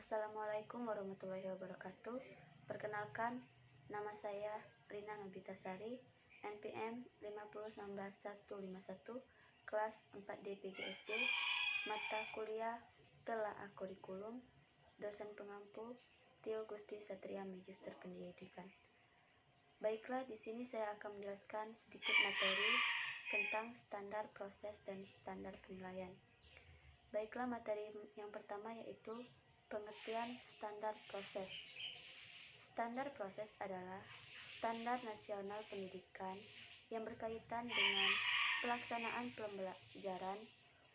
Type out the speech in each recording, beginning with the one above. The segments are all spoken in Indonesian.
Assalamualaikum warahmatullahi wabarakatuh. Perkenalkan, nama saya Rina Nobita Sari, NPM 5016151, kelas 4D PGSD, mata kuliah Telaah Kurikulum, dosen pengampu Tio Gusti Satria Magister Pendidikan. Baiklah, di sini saya akan menjelaskan sedikit materi tentang standar proses dan standar penilaian. Baiklah, materi yang pertama yaitu pengertian standar proses. Standar proses adalah standar nasional pendidikan yang berkaitan dengan pelaksanaan pembelajaran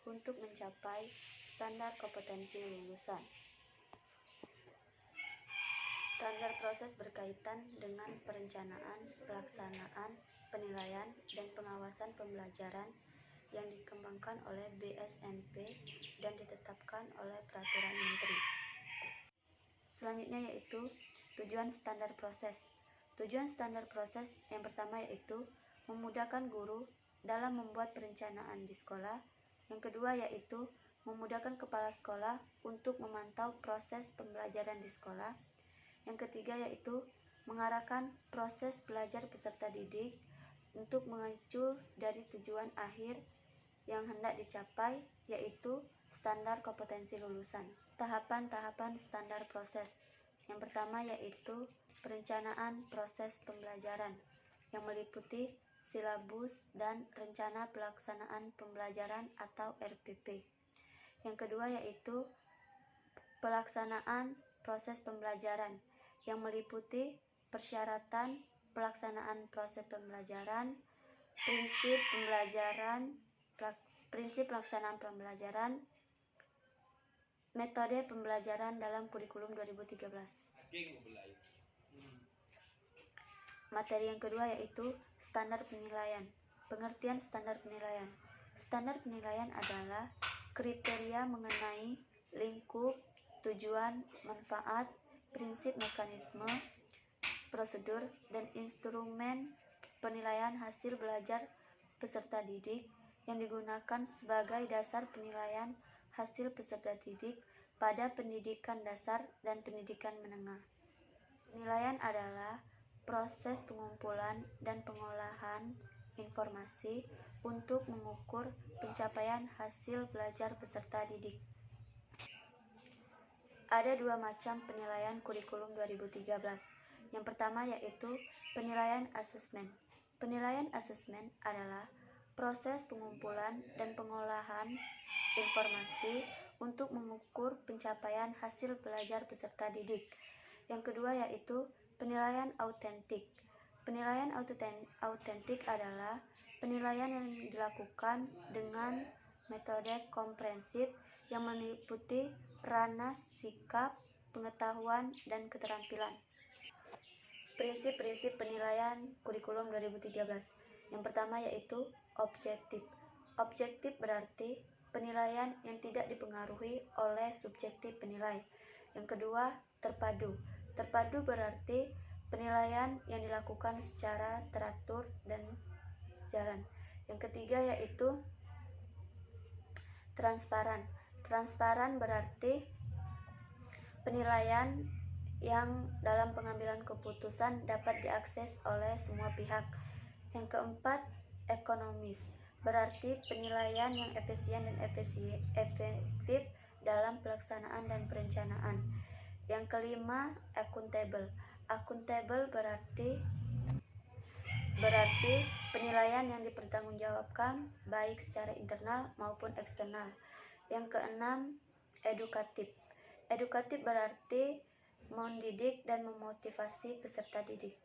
untuk mencapai standar kompetensi lulusan. Standar proses berkaitan dengan perencanaan, pelaksanaan, penilaian, dan pengawasan pembelajaran yang dikembangkan oleh BSMP dan ditetapkan oleh Peraturan Menteri. Selanjutnya yaitu tujuan standar proses. Tujuan standar proses yang pertama yaitu memudahkan guru dalam membuat perencanaan di sekolah. Yang kedua yaitu memudahkan kepala sekolah untuk memantau proses pembelajaran di sekolah. Yang ketiga yaitu mengarahkan proses belajar peserta didik untuk mengacu dari tujuan akhir yang hendak dicapai, yaitu standar kompetensi lulusan. Tahapan-tahapan standar proses. Yang pertama yaitu perencanaan proses pembelajaran yang meliputi silabus dan rencana pelaksanaan pembelajaran atau RPP. Yang kedua yaitu pelaksanaan proses pembelajaran yang meliputi persyaratan pelaksanaan proses pembelajaran, prinsip pelaksanaan pembelajaran, metode pembelajaran dalam kurikulum 2013. Materi yang kedua yaitu standar penilaian. Pengertian standar penilaian. Standar penilaian adalah kriteria mengenai lingkup, tujuan, manfaat, prinsip, mekanisme, prosedur, dan instrumen penilaian hasil belajar peserta didik yang digunakan sebagai dasar penilaian hasil peserta didik pada pendidikan dasar dan pendidikan menengah. Penilaian adalah proses pengumpulan dan pengolahan informasi untuk mengukur pencapaian hasil belajar peserta didik. Ada dua macam penilaian kurikulum 2013. Yang pertama yaitu penilaian asesmen. Penilaian asesmen adalah proses pengumpulan dan pengolahan informasi untuk mengukur pencapaian hasil belajar peserta didik. Yang kedua yaitu penilaian autentik. Penilaian autentik adalah penilaian yang dilakukan dengan metode komprehensif yang meliputi ranah sikap, pengetahuan, dan keterampilan. Prinsip-prinsip penilaian kurikulum 2013. Yang pertama yaitu objektif. Objektif berarti penilaian yang tidak dipengaruhi oleh subjektif penilai. Yang kedua, terpadu. Terpadu berarti penilaian yang dilakukan secara teratur dan sejalan. Yang ketiga yaitu transparan. Transparan berarti penilaian yang dalam pengambilan keputusan dapat diakses oleh semua pihak. Yang keempat, ekonomis. Berarti penilaian yang efisien dan efektif dalam pelaksanaan dan perencanaan. Yang kelima, akuntabel. Akuntabel berarti penilaian yang dipertanggungjawabkan baik secara internal maupun eksternal. Yang keenam, edukatif. Edukatif berarti mendidik dan memotivasi peserta didik.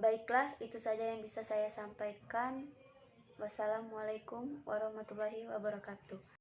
Baiklah, itu saja yang bisa saya sampaikan. Wassalamualaikum warahmatullahi wabarakatuh.